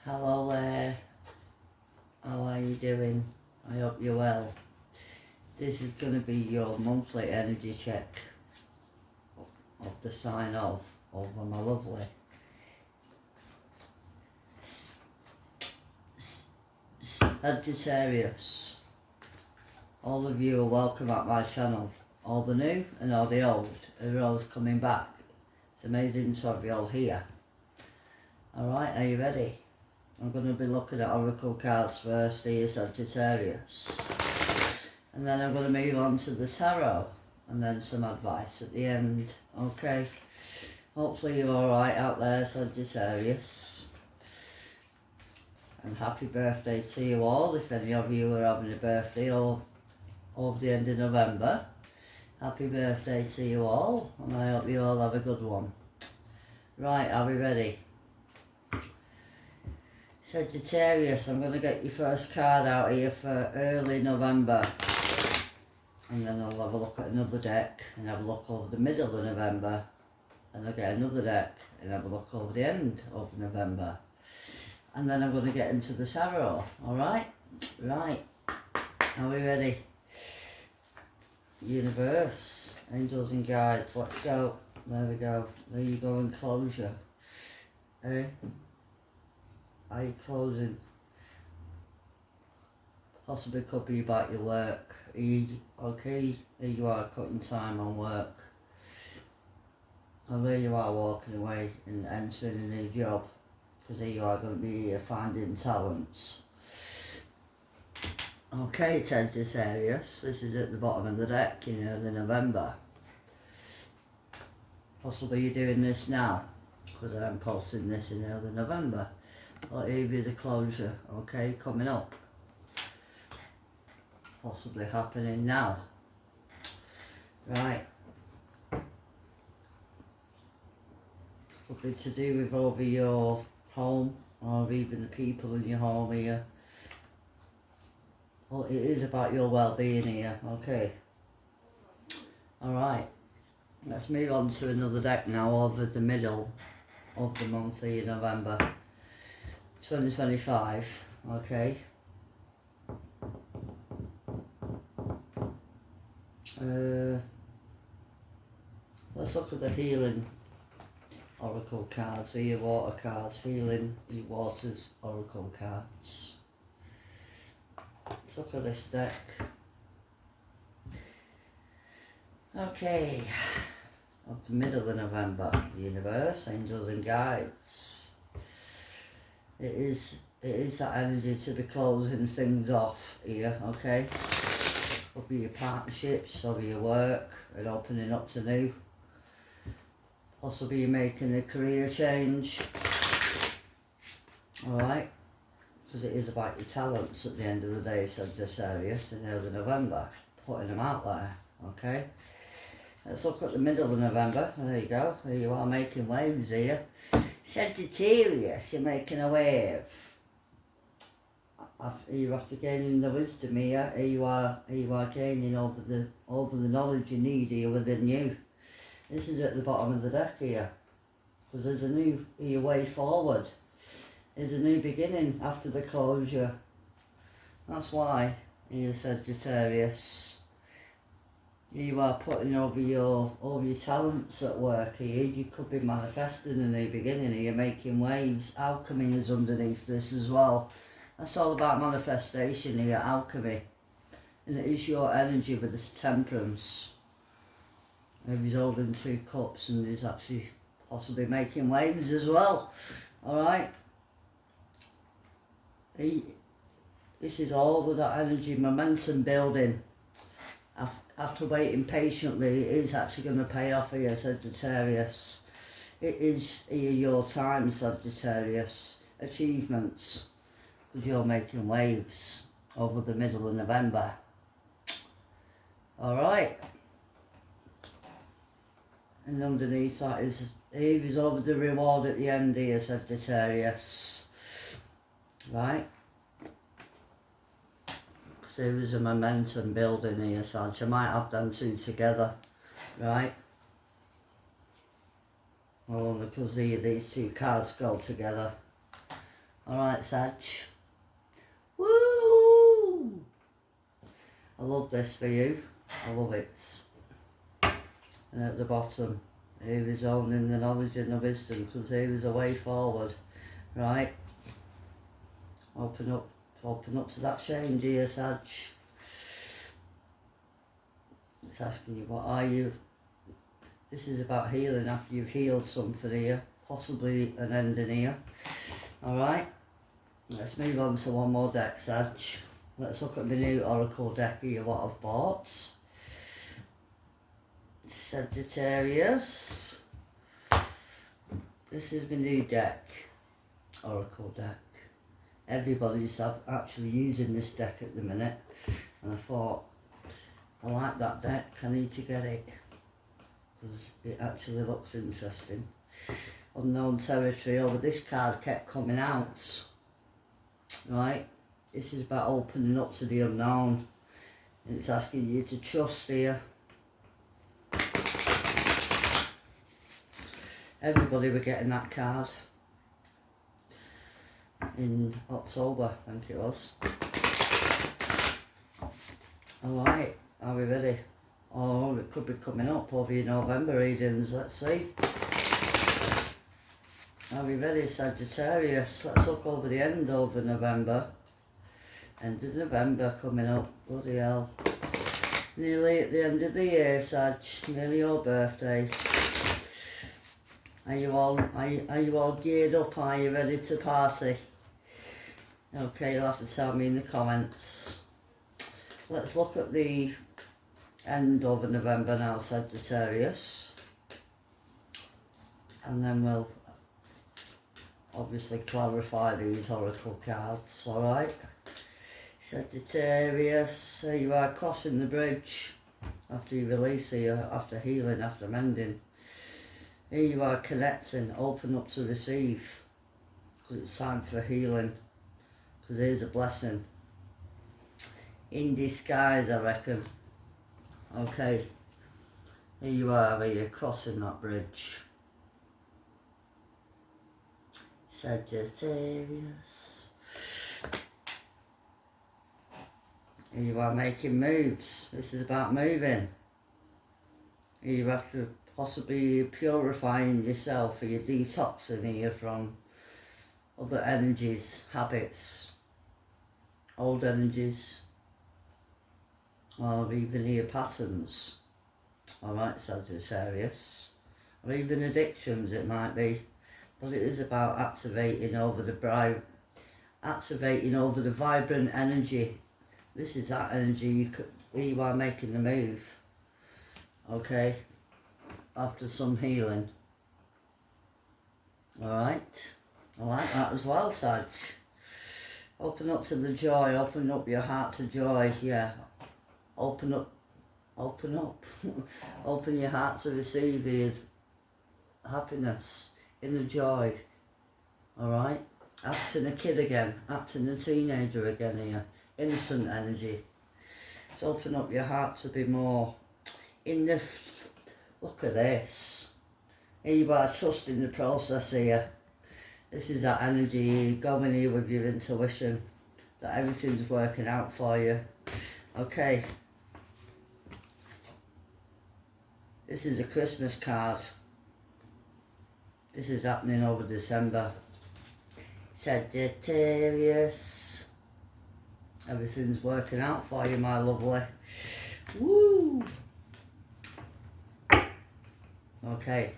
Hello there, how are you doing? I hope you're well. This is going to be your monthly energy check of the sign of over my lovely Sagittarius. All of you are welcome at my channel, all the new and all the old are always coming back. It's amazing to have you all here. Alright, are you ready? I'm going to be looking at oracle cards first here, Sagittarius. And then I'm going to move on to the tarot and then some advice at the end, okay? Hopefully you're alright out there, Sagittarius. And happy birthday to you all, if any of you are having a birthday or over the end of November. Happy birthday to you all, and I hope you all have a good one. Right, are we ready? Sagittarius, I'm going to get your first card out here for early November. And then I'll have a look at another deck and have a look over the middle of November. And I'll get another deck and have a look over the end of November. And then I'm going to get into the tarot, alright? Right, are we ready? Universe, angels and guides, let's go. There we go, there you go, enclosure. Eh? Are you closing? Possibly could be about your work. Are you okay? Here you are cutting time on work. Or here you are walking away and entering a new job. Because here you are going to be here finding talents. Okay, Sagittarius, this is at the bottom of the deck in early November. Possibly you're doing this now, because I'm posting this in early November. But here is a closure, okay, coming up. Possibly happening now. Right. Could be to do with over your home, or even the people in your home here. Well, it is about your well-being here, okay. Alright. Let's move on to another deck now over the middle of the month of November 2025, okay. Let's look at the healing oracle cards, or your water cards, healing your waters oracle cards. Let's look at this deck. Okay, up the middle of November, the universe, angels and guides. It is that energy to be closing things off here, okay? Could be your partnerships, or your work, and opening up to new. Possibly you're making a career change. Alright? Because it is about your talents at the end of the day, Sagittarius, in early November. Putting them out there, okay? Let's look at the middle of November. There you go. There you are making waves here. Sagittarius, you're making a wave. You're after gaining the wisdom here. Here you are gaining over the knowledge you need here within you. This is at the bottom of the deck here. Because there's a new way forward. There's a new beginning after the closure. That's why here, Sagittarius. You are putting over your talents at work here. You could be manifesting a new beginning here, making waves. Alchemy is underneath this as well. That's all about manifestation here, alchemy. And it is your energy with this temperance. He's holding 2 cups and he's actually possibly making waves as well. Alright? This is all of that energy, momentum building. After waiting patiently, it is actually going to pay off here, Sagittarius. It is here your time, Sagittarius. Achievements. Because you're making waves over the middle of November. Alright. And underneath that is over the reward at the end here, Sagittarius. Right. So there's a momentum building here, Sag. I might have them two together. Right. Well, because these 2 cards go together. Alright, Sag. Woo! I love this for you. I love it. And at the bottom, here is owning the knowledge and the wisdom, because here is a way forward. Right? Open up to that change here, Sag. It's asking you, what are you? This is about healing after you've healed something here, possibly an ending here. Alright, let's move on to one more deck, Sag. Let's look at my new Oracle deck here, what I've bought. Sagittarius. This is my new deck, Oracle deck. Everybody's actually using this deck at the minute, and I thought, I like that deck, I need to get it, because it actually looks interesting. Unknown territory, but this card kept coming out. Right, this is about opening up to the unknown, and it's asking you to trust here. Everybody were getting that card in October, I think it was. Alright, are we ready? Oh, it could be coming up over your November readings, let's see. Are we ready, Sagittarius? Let's look over the end over November. End of November coming up, bloody hell. Nearly at the end of the year, Sag, nearly your birthday. Are you all geared up? Are you ready to party? Okay, you'll have to tell me in the comments. Let's look at the end of November now, Sagittarius. And then we'll obviously clarify these oracle cards, alright? Sagittarius, you are crossing the bridge after you release here, after healing, after mending. Here you are connecting, open up to receive, because it's time for healing, because here's a blessing. In disguise, I reckon. Okay, here you are, you're crossing that bridge. Sagittarius. Here you are making moves. This is about moving. Here you have to possibly purifying yourself, or you're detoxing here from other energies, habits, old energies, or even your patterns. Alright, Sagittarius. Or even addictions it might be. But it is about activating over the vibrant energy. This is that energy you are making the move. Okay? After some healing. Alright? I like that as well, Sag. Open up to the joy, open up your heart to joy, yeah. Open up. Open your heart to receive the happiness, inner joy. Alright? Acting a kid again, acting a teenager again here. Innocent energy. So open up your heart to be more in the... Look at this. Here you are, trusting the process here. This is that energy, going here with your intuition, that everything's working out for you. Okay. This is a Christmas card. This is happening over December. Sagittarius. Everything's working out for you, my lovely. Woo! Okay.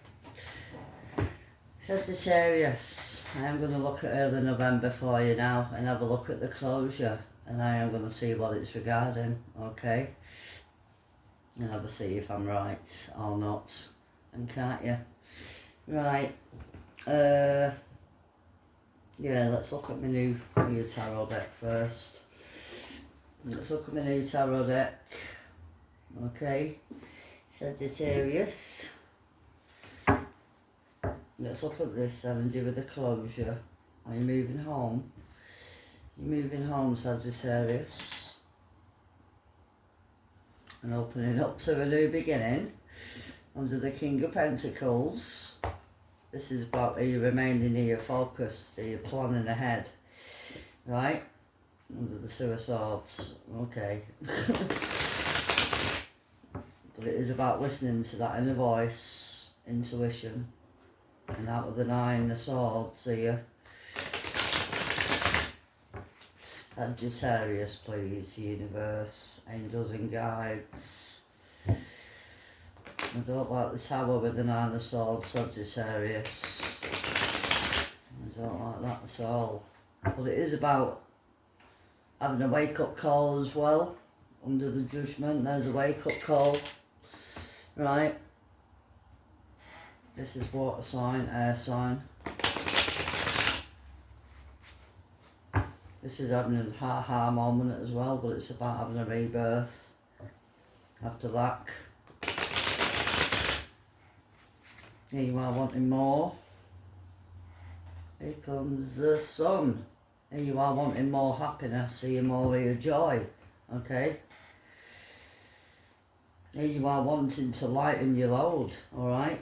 Sagittarius. I am going to look at early November for you now and have a look at the closure. And I am going to see what it's regarding. Okay? And have a see if I'm right or not. And can't you? Right. Yeah, let's look at my new tarot deck first. Let's look at my new tarot deck. Okay. Sagittarius. Let's look at this energy with the closure. Are you moving home? You're moving home, Sagittarius. And opening up to a new beginning under the King of Pentacles. This is about you remaining here focused, you're planning ahead. right? Under the Two of Swords, okay. But it is about listening to that inner voice, intuition. And out of the Nine of Swords here, Sagittarius, please, universe, angels and guides. I don't like the Tower with the Nine of Swords, Sagittarius. I don't like that at all. But it is about having a wake-up call as well. Under the Judgment, there's a wake-up call. Right. This is water sign, air sign. This is having a ha-ha moment as well, but it's about having a rebirth after lack. Here you are wanting more. Here comes the Sun. Here you are wanting more happiness, here more of your joy. Okay? Here you are wanting to lighten your load, alright?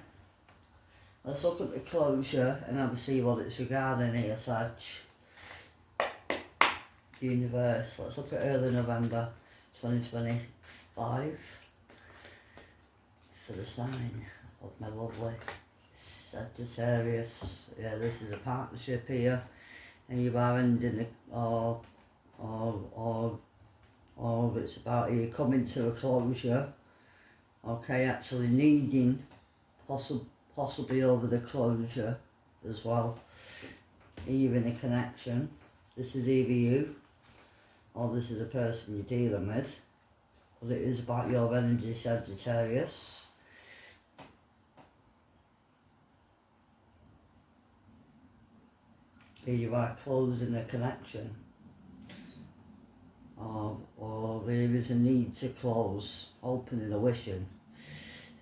Let's look at the closure and have a see what it's regarding here, Sag. Universe, let's look at early November 2025 for the sign of my lovely Sagittarius. Yeah, this is a partnership here, and you are ending it, or it's about you coming to a closure. Okay, actually needing possibly over the closure as well. Even a connection. This is either you or this is a person you're dealing with. But it is about your energy, Sagittarius. Here you are closing a connection. Or there is a need to close, opening a wishing.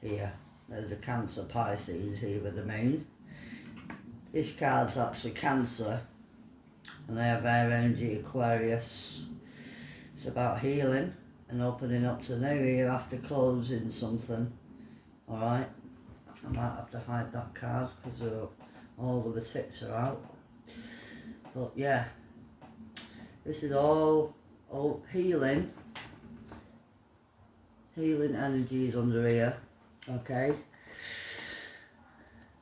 Here, there's a Cancer Pisces here with the moon. This card's actually Cancer, and they have air energy Aquarius. It's about healing and opening up to new here after closing something. Alright, I might have to hide that card because all of the tits are out. But yeah, this is all healing. Healing energies under here, okay?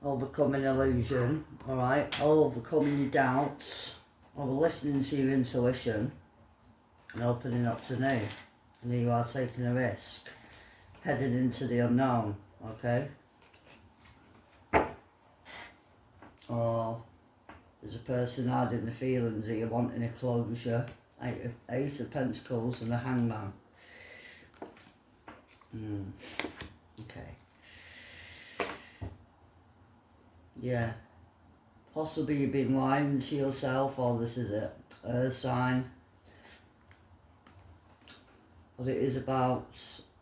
Overcoming illusion, alright? Overcoming your doubts, over listening to your intuition and opening up to new. And you are taking a risk, heading into the unknown, okay? Or there's a person hiding the feelings that you're wanting a closure. Ace of Pentacles and a Hangman. Okay. Yeah. Possibly you've been lying to yourself, or this is it. Earth sign. But it is about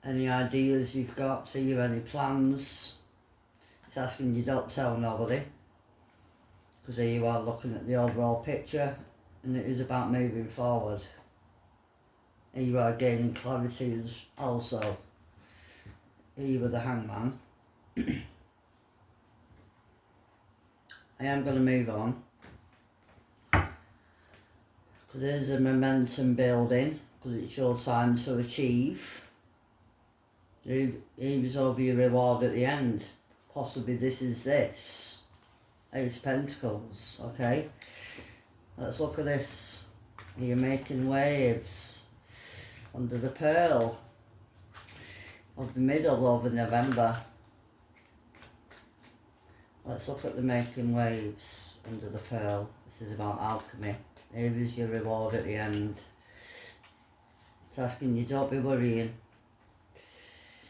any ideas you've got, see you any plans. It's asking you don't tell nobody. Because here you are looking at the overall picture, and it is about moving forward. Here you are gaining clarity also. Here you are the Hangman. I am going to move on. Because there's a momentum building, because it's your time to achieve. Here is over your reward at the end. Possibly this is this. Ace of Pentacles, okay? Let's look at this. You're making waves under the pearl of the middle of November. Let's look at the making waves under the pearl. This is about alchemy. Here is your reward at the end. It's asking you don't be worrying.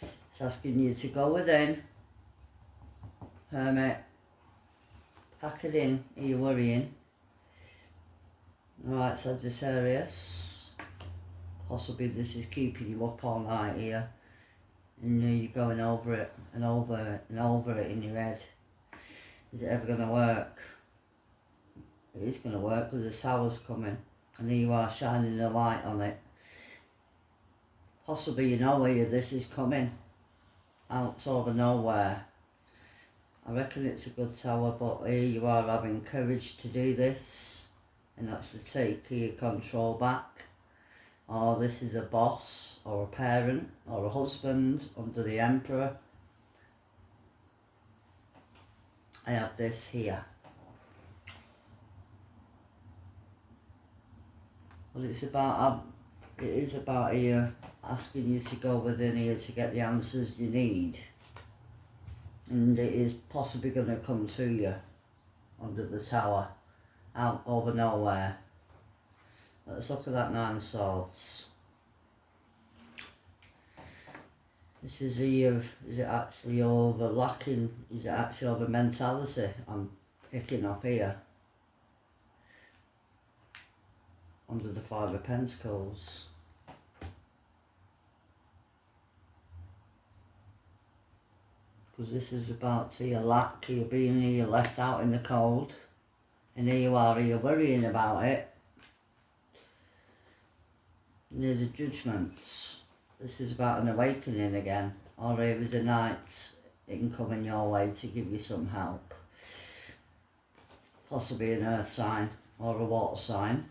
It's asking you to go within. Hermit. Pack it in, are you worrying? Alright, Sagittarius. Possibly this is keeping you up all night here. And you're going over it and over it and over it in your head. Is it ever going to work? It is going to work because the tower's coming. And here you are shining a light on it. Possibly you know where this is coming. Out over nowhere. I reckon it's a good tower, but here you are having courage to do this. and actually take your control back. Or this is a boss or a parent or a husband under the Emperor. I have this here. Well, it is about here asking you to go within here to get the answers you need. And it is possibly going to come to you under the Tower, out over nowhere. Let's look at that Nine of Swords. This is here, is it actually over lacking, is it actually over mentality I'm picking up here? Under the Five of Pentacles. Because this is about to your lack, you're being here left out in the cold. And here you are here worrying about it. And there's a judgment. This is about an awakening again. Or here is a knight incoming your way to give you some help. Possibly an earth sign or a water sign.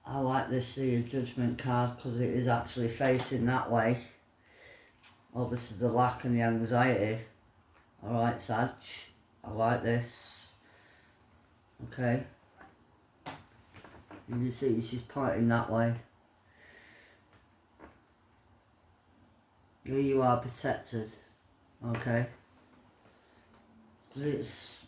I like this here judgment card because it is actually facing that way. Obviously the lack and the anxiety. Alright, Sag, I like this. Okay. And you see she's pointing that way. Here you are protected. Okay. Because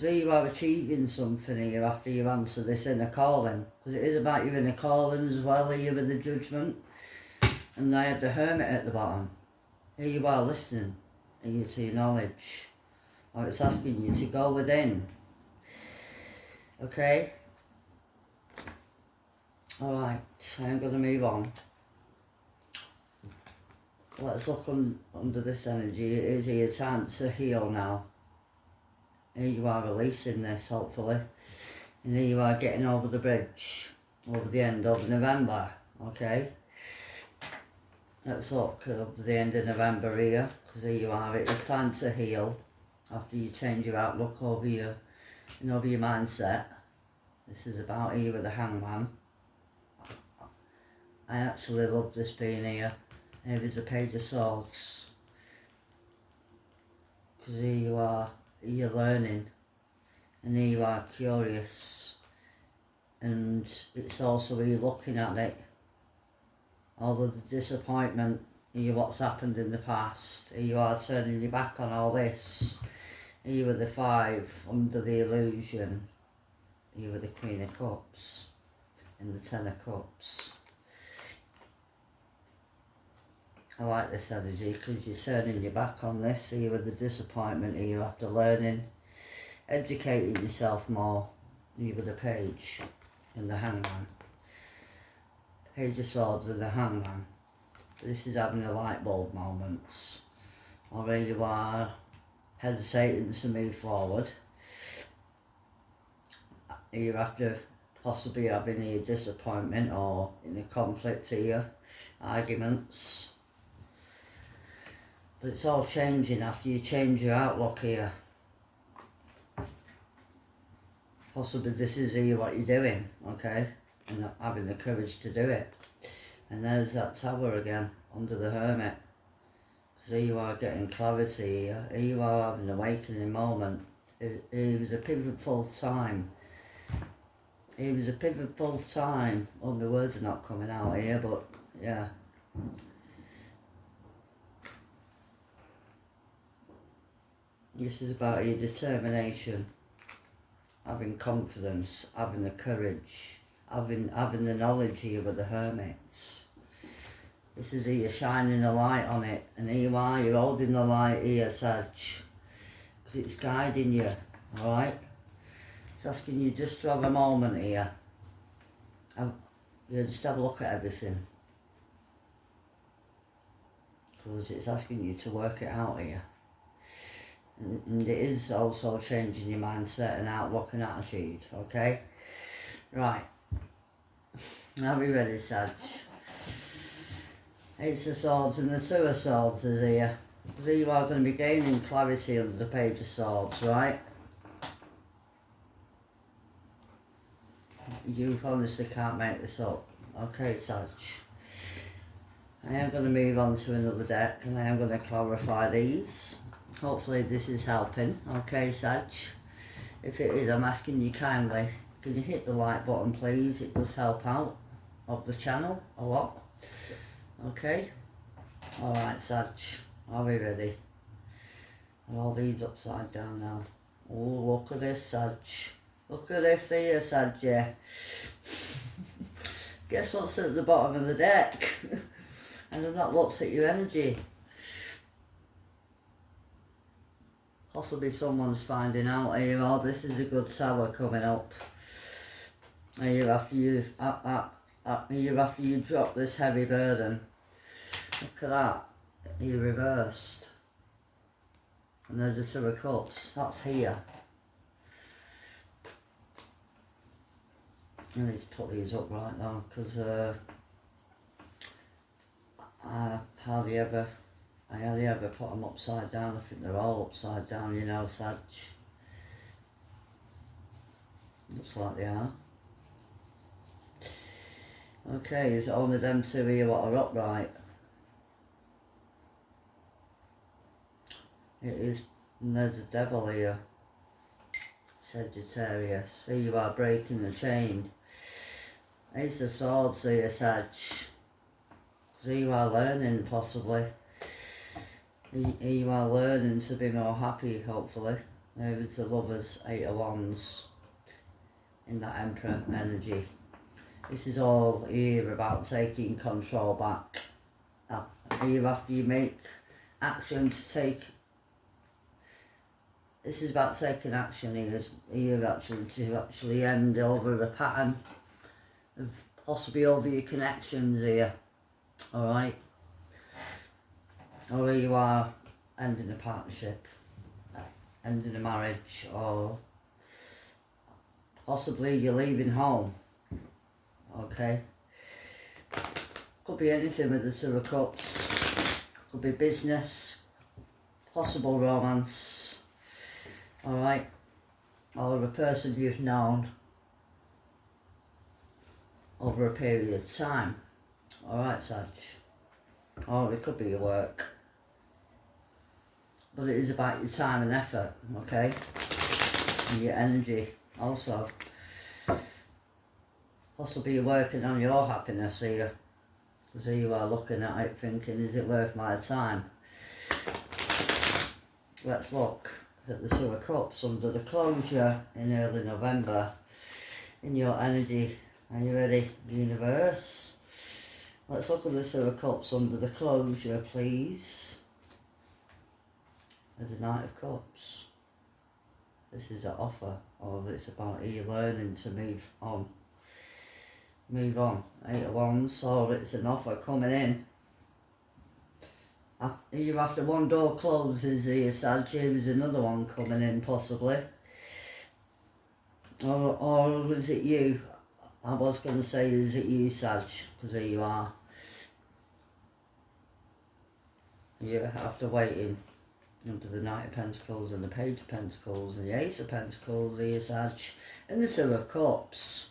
here you are achieving something here after you answer this inner calling. Because it is about your inner calling as well here with the judgment. And I have the Hermit at the bottom. Here you are listening. And you see knowledge. Or it's asking you to go within. Okay? Alright, I'm going to move on. Let's look under this energy. It is here time to heal now. Here you are releasing this, hopefully. And here you are getting over the bridge. Over the end of November. Okay? Let's look over the end of November here. Because here you are. It is time to heal. After you change your outlook over your, and over your mindset. This is about here with the Hangman. I actually love this being here. Here is a Page of Swords. Because here you are. You're learning, and here you are curious, and it's also you're looking at it, all of the disappointment, here what's happened in the past, here you are turning your back on all this, here with the Five, under the illusion, here with the Queen of Cups, and the Ten of Cups. I like this energy because you're turning your back on this, here with the disappointment here after learning, educating yourself more, here with the Page and the Hangman. Page of Swords and the Hangman. This is having a light bulb moments. Or here you are hesitating to move forward. Here after possibly having a disappointment or in a conflict here, arguments. But it's all changing after you change your outlook here. Possibly this is here what you're doing, okay? And having the courage to do it. And there's that Tower again, under the Hermit. Because here you are getting clarity here. Here you are having an awakening moment. It was a pivotal time. It was a pivotal time. Oh, my words are not coming out here, but yeah. This is about your determination, having confidence, having the courage, having the knowledge here with the Hermits. This is here shining a light on it, and here you are, you're holding the light here, Sag, because it's guiding you, alright? It's asking you just to have a moment here. Just have a look at everything. Because it's asking you to work it out here. And it is also changing your mindset and outlook and attitude, okay? Right. Now we ready, Sag? Ace of Swords and the Two of Swords is here. Because you are going to be gaining clarity under the Page of Swords, right? You honestly can't make this up. Okay, Sag. I am going to move on to another deck and I am going to clarify these. Hopefully this is helping. Okay, Sag. If it is, I'm asking you kindly, can you hit the like button please? It does help out of the channel a lot. Okay. Alright, Sag. Are we ready? Are all these upside down now? Oh, look at this, Sag. Look at this here, Sag. Yeah. Guess what's at the bottom of the deck? And I've not looked at your energy. Possibly someone's finding out here, oh, this is a good tower coming up. Here after you drop this heavy burden. Look at that. You're reversed. And there's the Two of Cups. That's here. I need to put these up right now because I hardly ever put them upside down. I think they're all upside down, you know, Sag. Looks like they are. Okay, is it only them two here what are upright? It is, and there's a devil here. Sagittarius. See, you are breaking the chain. Ace of Swords here, Sag. See, you are learning, possibly. You are learning to be more happy, hopefully. Maybe the Lovers, Eight of Wands. In that Emperor energy. This is all here about taking control back. Here after you make action to take. This is about taking action here actually to actually end over the pattern of possibly over your connections here. Alright? Or you are ending a partnership, ending a marriage, or possibly you're leaving home. Okay? Could be anything with the Two of Cups. Could be business, possible romance. Alright? Or a person you've known over a period of time. Alright, Sag. Or it could be your work. But it is about your time and effort, okay? And your energy also. Possibly you're working on your happiness here. Because here you are looking at it thinking, is it worth my time? Let's look at the Two of Cups under the closure in early November. In your energy. Are you ready, universe? Let's look at the Two of Cups under the closure, please. There's a Knight of Cups. This is an offer, or it's about you learning to move on. Move on. Eight of Wands, or it's an offer coming in. After one door closes here, Sag, there's another one coming in, possibly. Or is it you? I was going to say, is it you, Sag? Because here you are. You're after waiting under the Knight of Pentacles and the Page of Pentacles and the Ace of Pentacles here, Sag. And the Two of Cups.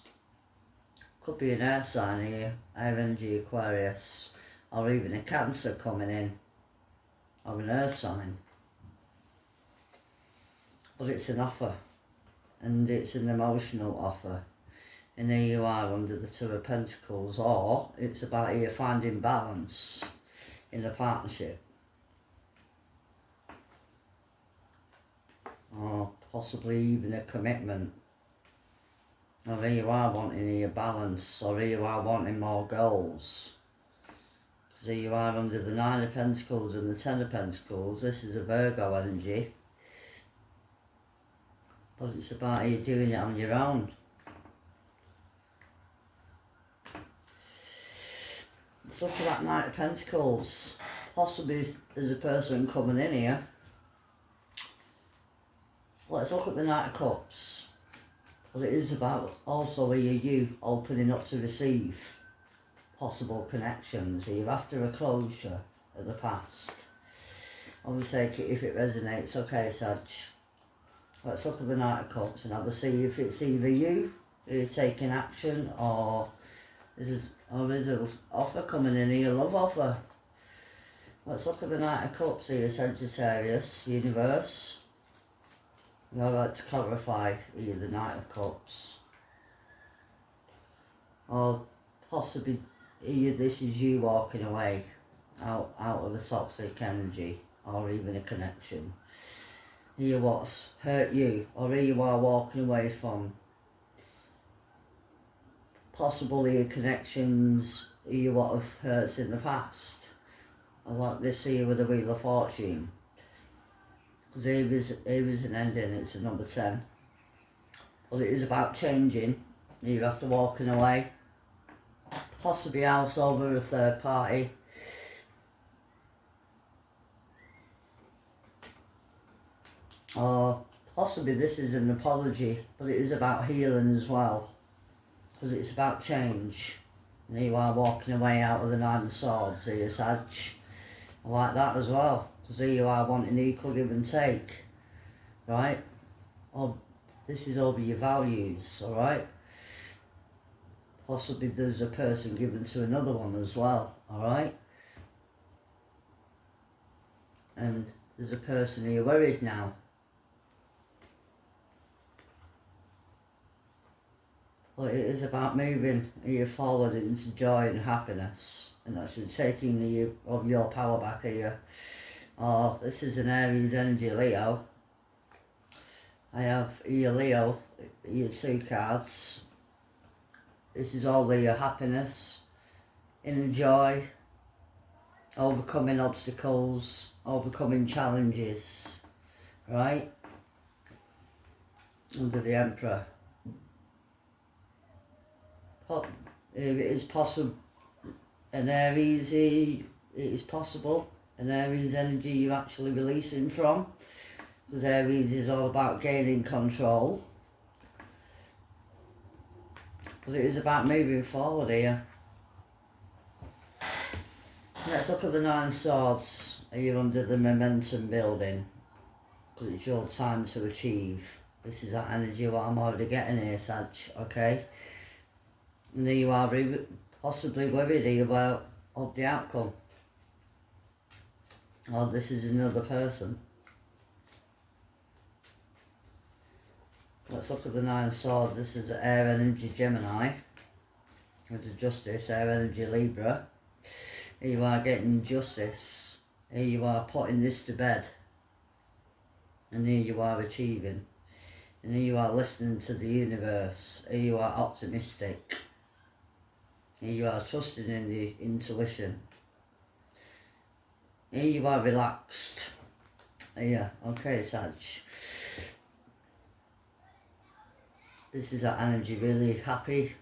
Could be an air sign here, air energy, Aquarius. Or even a Cancer coming in. Or an earth sign. But it's an offer. And it's an emotional offer. And here you are under the Two of Pentacles. Or it's about you finding balance in a partnership. Or possibly even a commitment. Or here you are wanting your balance. Or here you are wanting more goals. So you are under the Nine of Pentacles and the Ten of Pentacles. This is a Virgo energy. But it's about you doing it on your own. Let's look at that Knight of Pentacles. Possibly there's a person coming in here. Let's look at the Knight of Cups. But it is about also you opening up to receive possible connections. You're after a closure of the past. I'll take it if it resonates. Okay, Sag. Let's look at the Knight of Cups and have a see if it's either you who's taking action, or is an offer coming in here, love offer. Let's look at the Knight of Cups here, Sagittarius, universe. I'd like to clarify here the Knight of Cups. Or possibly here this is you walking away out of a toxic energy, or even a connection. Here what's hurt you, or here you are walking away from possibly connections you what have hurt in the past. I like this here with the Wheel of Fortune, because here is an ending. It's a number 10. Well, it is about changing. You're after walking away, possibly out over a third party. Or possibly this is an apology, but it is about healing as well, because it's about change. And here you are walking away out of the Nine of Swords here, Sag. I like that as well, because here you are wanting equal give and take, right? Oh, this is over your values, alright? Possibly there's a person given to another one as well, alright? And there's a person here worried now. Well, it is about moving here forward into joy and happiness, and actually taking of your power back here. Oh, this is an Aries energy, Leo. I have here Leo, here 2 cards. This is all the happiness, inner joy, overcoming obstacles, overcoming challenges, right? Under the Emperor. If it is possible, an Aries, it is possible, an Aries energy you're actually releasing from, because Aries is all about gaining control, but it is about moving forward here. Let's look at the 9 of Swords. Are you under the momentum building? Because it's your time to achieve. This is that energy what I'm already getting here, Sag, okay? And there you are, possibly worried about of the outcome. Oh, this is another person. Let's look at the 9 of Swords. This is air energy Gemini. With the Justice, air energy Libra. Here you are getting justice. Here you are putting this to bed. And here you are achieving. And here you are listening to the universe. Here you are optimistic. Here you are trusting in the intuition. Here you are relaxed. Yeah, okay, Sag. This is that energy, really happy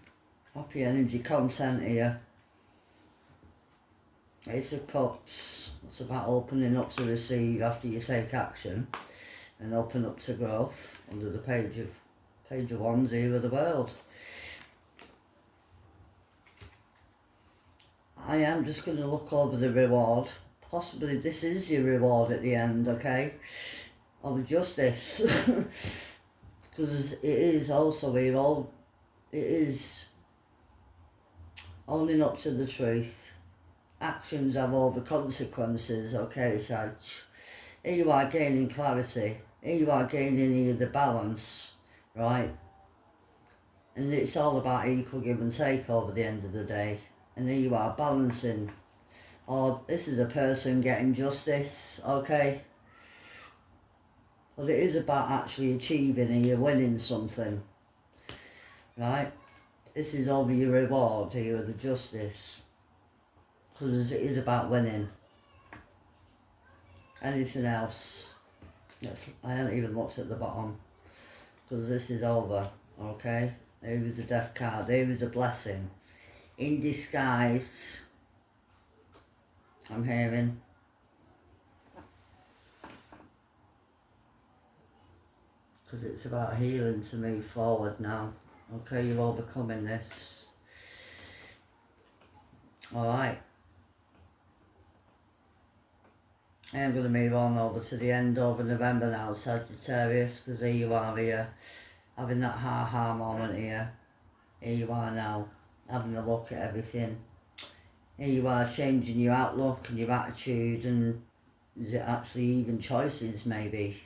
energy content here. Ace of Cups. It's about opening up to receive after you take action, and open up to growth under the Page of Wands here of the World. I am just going to look over the reward. Possibly this is your reward at the end, okay? Of justice. Because it is also here, it is owning up to the truth. Actions have all the consequences, okay, Sag? Here you are gaining clarity. Here you are gaining the balance, right? And it's all about equal give and take over the end of the day. And here you are balancing. Oh, this is a person getting justice, okay? But it is about actually achieving and you're winning something, right? This is over your reward here with the justice. Because it is about winning. Anything else? I haven't even looked at the bottom. Because this is over, okay? Here is a death card. Here is a blessing. In disguise, I'm hearing. Because it's about healing to move forward now. Okay, you're overcoming this. Alright. I'm going to move on over to the end of November now, Sagittarius, because here you are here, having that ha-ha moment here. Here you are now, having a look at everything. Here you are changing your outlook and your attitude, and is it actually even choices maybe?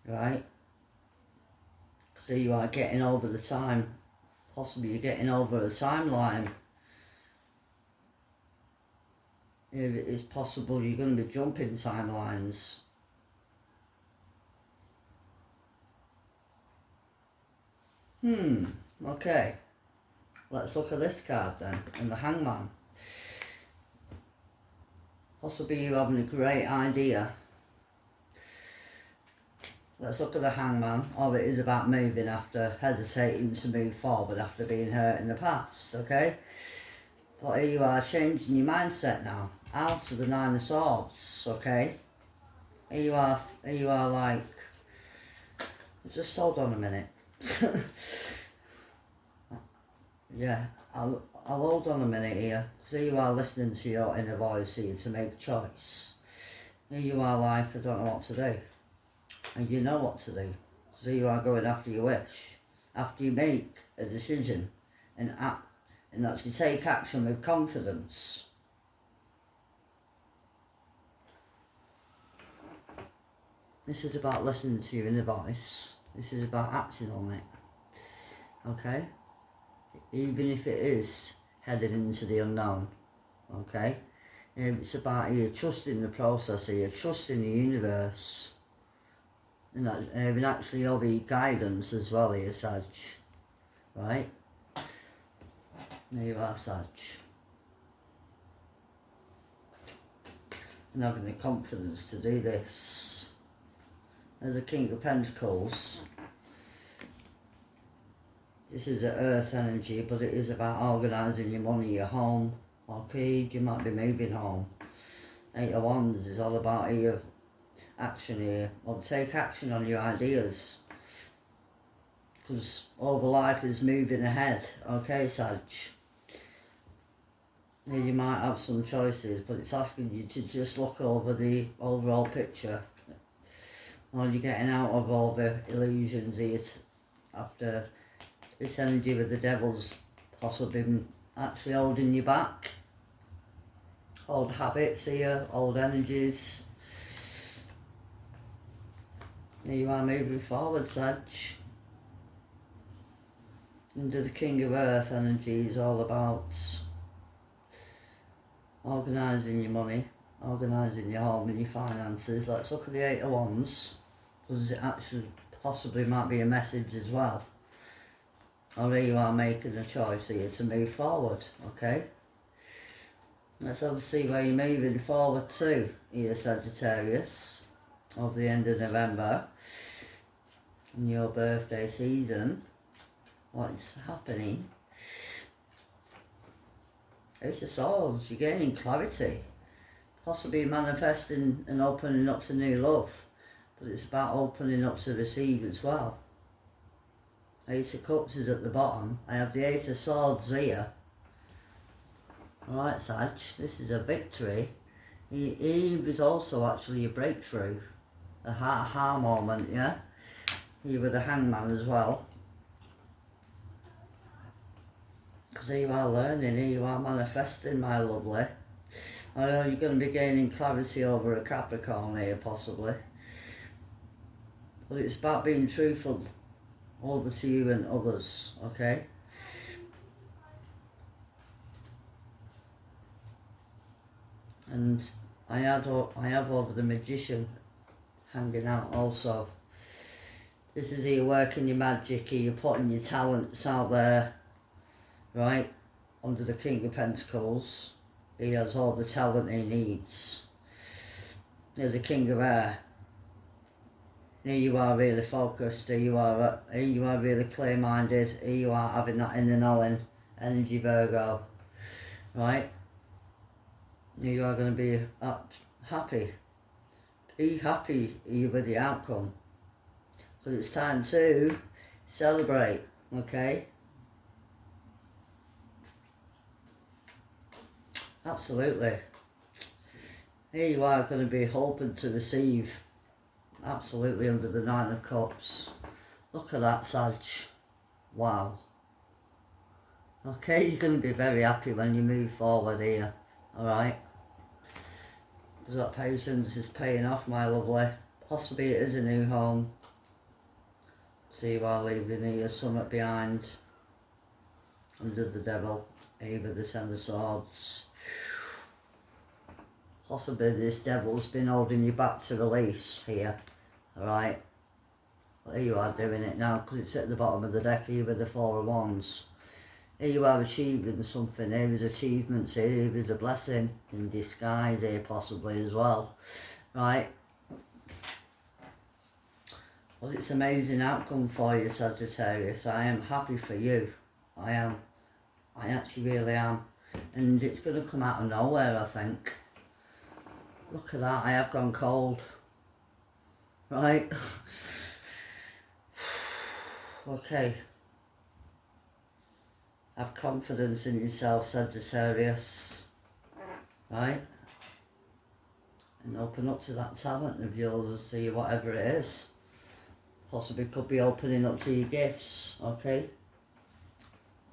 Right? So you are getting over the time. Possibly you're getting over the timeline. If it is possible, you're going to be jumping timelines. Okay. Let's look at this card then, and the Hangman. Possibly you're having a great idea. Let's look at the Hangman. Oh, it is about moving after hesitating to move forward after being hurt in the past, okay? But here you are changing your mindset now. Out of the Nine of Swords, okay? Here you are like, just hold on a minute. Yeah, I'll hold on a minute here. Because here you are listening to your inner voice here to make a choice. Here you are like, I don't know what to do. And you know what to do. So you are going after your wish. After you make a decision and act, and actually take action with confidence. This is about listening to your inner voice. This is about acting on it. Okay? Even if it is headed into the unknown. Okay? It's about you trusting the process here, trusting the universe. And actually all the guidance as well here, Sag. Right? There you are, Sag. And having the confidence to do this. There's a King of Pentacles. This is the earth energy, but it is about organising your money, your home. Okay, you might be moving home. Eight of Wands is all about your action here. Well, take action on your ideas. Because all the life is moving ahead. Okay, Sag. You might have some choices, but it's asking you to just look over the overall picture. While you're getting out of all the illusions here after this energy with the devil's possibly been actually holding you back. Old habits here, old energies. Here you are moving forward, Sag. Under the King of Earth energy is all about organising your money, organising your home and your finances. Let's look at the Eight of Wands, because it actually possibly might be a message as well. Or here you are making a choice here to move forward, okay? Let's have a see where you're moving forward to here, Sagittarius, over the end of November, in your birthday season. What's happening? It's the Swords, you're gaining clarity, possibly manifesting and opening up to new love, but it's about opening up to receive as well. Ace of Cups is at the bottom. I have the Ace of Swords here. Alright, Sag, this is a victory. Eve is also actually a breakthrough. A ha-ha moment, yeah? Here with the Hangman as well. Because here you are learning, here you are manifesting, my lovely. I know you're going to be gaining clarity over a Capricorn here, possibly. But it's about being truthful over to you and others, okay? And I have over the Magician hanging out also. This is here working your magic, here you're putting your talents out there, right? Under the King of Pentacles. He has all the talent he needs. There's a King of Air. Here you are really focused, here you are really clear-minded, here you are having that inner knowing, energy Virgo, right? Here you are going to be happy. Be happy with the outcome. Because it's time to celebrate, okay? Absolutely. Here you are going to be hoping to receive absolutely under the Nine of Cups. Look at that, Sag. Wow. Okay, you're going to be very happy when you move forward here. Alright. Because that patience is paying off, my lovely. Possibly it is a new home. So you are leaving here somewhat behind. Under the devil. Either the Ten of Swords. Possibly this devil's been holding you back to release here. Alright. But here you are doing it now because it's at the bottom of the deck here with the Four of Wands. Here you are achieving something. Here is achievements here. Here is a blessing in disguise here possibly as well. Right. Well, it's an amazing outcome for you, Sagittarius. I am happy for you. I am. I actually really am. And it's going to come out of nowhere, I think. Look at that, I have gone cold. Right. Okay. Have confidence in yourself, Sagittarius. Right. And open up to that talent of yours and see whatever it is. Possibly could be opening up to your gifts, okay?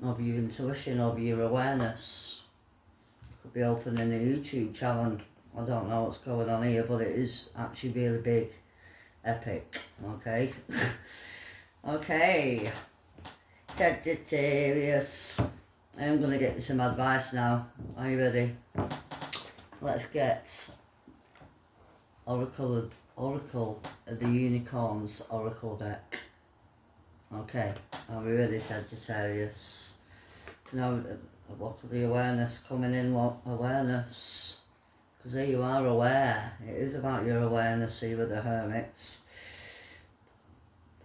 Of your intuition, of your awareness. Could be opening a YouTube channel. I don't know what's going on here, but it is actually really big, epic, okay? Okay, Sagittarius. I'm going to get you some advice now. Are you ready? Let's get Oracle of the Unicorns Oracle deck. Okay, are we ready, Sagittarius? Now, a look at the awareness coming in, awareness. Because here you are aware. It is about your awareness here with the Hermits.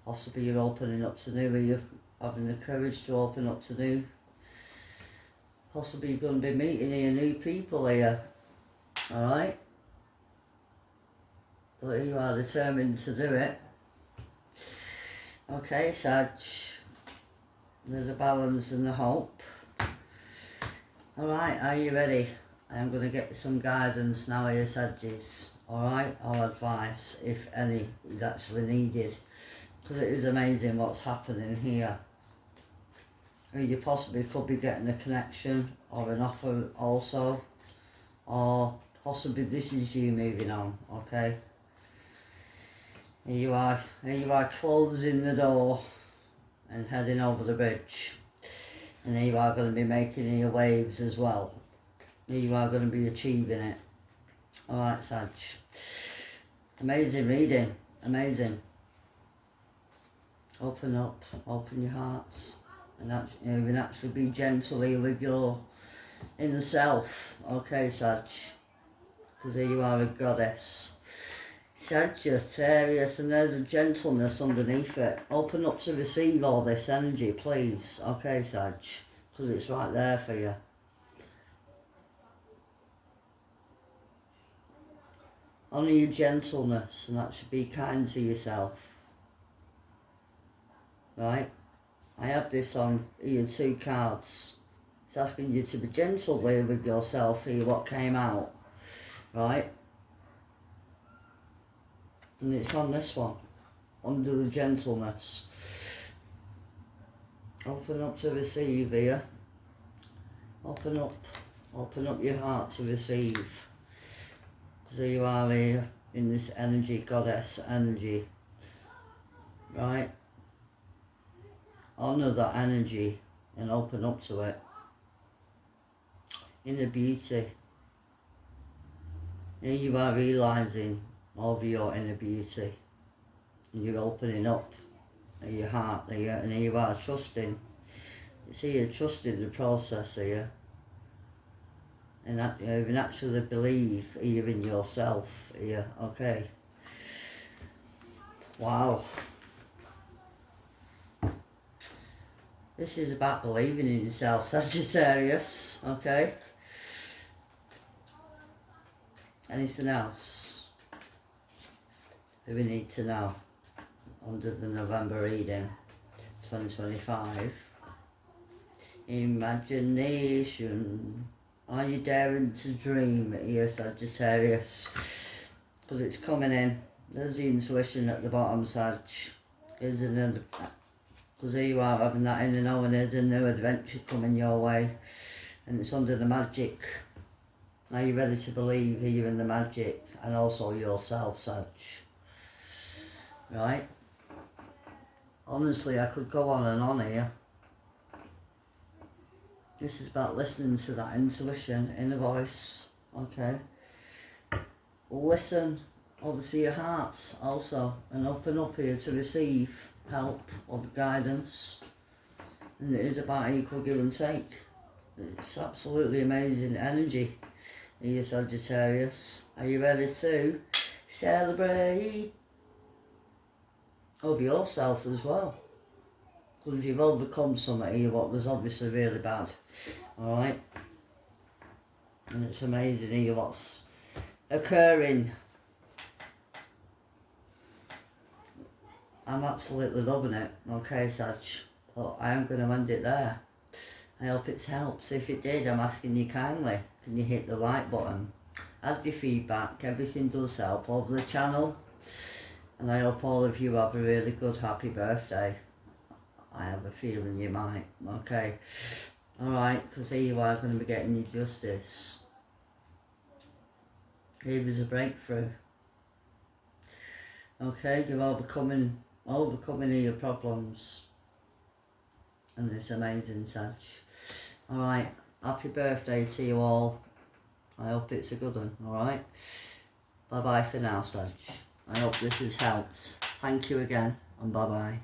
Possibly you're opening up to new, you're having the courage to open up to new. Possibly you're going to be meeting here new people here. Alright? But here you are determined to do it. Okay, Sag. There's a balance and a hope. Alright, are you ready? I am going to get some guidance now here, Sagittarius. Alright, or advice, if any, is actually needed. Because it is amazing what's happening here. And you possibly could be getting a connection or an offer also. Or possibly this is you moving on, okay? Here you are closing the door and heading over the bridge. And here you are going to be making your waves as well. You are going to be achieving it. Alright, Sag. Amazing reading. Amazing. Open up. Open your hearts. And actually be gentle here with your inner self. Okay, Sag. Because here you are a goddess. Sagittarius, and there's a gentleness underneath it. Open up to receive all this energy, please. Okay, Sag. Because it's right there for you. Honour your gentleness and actually be kind to yourself. Right? I have this on here, 2 cards. It's asking you to be gentle here with yourself here, what came out. Right? And it's on this one. Under the gentleness. Open up to receive here. Open up your heart to receive. So you are here in this energy, goddess energy, right? Honour that energy and open up to it. Inner beauty. Here you are realising of your inner beauty. And you're opening up your heart here, and here you are trusting. It's here trusting the process here. And that you actually believe here in yourself here, okay? Wow. This is about believing in yourself, Sagittarius, okay? Anything else that we need to know under the November reading 2025? Imagination. Are you daring to dream here, Sagittarius? Because it's coming in. There's the intuition at the bottom, Sag. Because here you are having that inner knowing, there's a new adventure coming your way. And it's under the magic. Are you ready to believe here in the magic? And also yourself, Sag. Right? Honestly, I could go on and on here. This is about listening to that intuition, inner voice, okay? Listen, obviously your heart also, and open up here to receive help or guidance. And it is about equal give and take. It's absolutely amazing energy here, Sagittarius. Are you ready to celebrate of yourself as well? Because you've overcome something here what was obviously really bad. Alright? And it's amazing here what's occurring. I'm absolutely loving it. Okay, Sag. But I am going to end it there. I hope it's helped. If it did, I'm asking you kindly, can you hit the like button? Add your feedback. Everything does help over the channel. And I hope all of you have a really good, happy birthday. I have a feeling you might, okay? Alright, because here you are going to be getting your justice. Here is a breakthrough. Okay, you're overcoming your problems. And it's amazing, Sag. Alright, happy birthday to you all. I hope it's a good one, alright? Bye bye for now, Sag. I hope this has helped. Thank you again, and bye bye.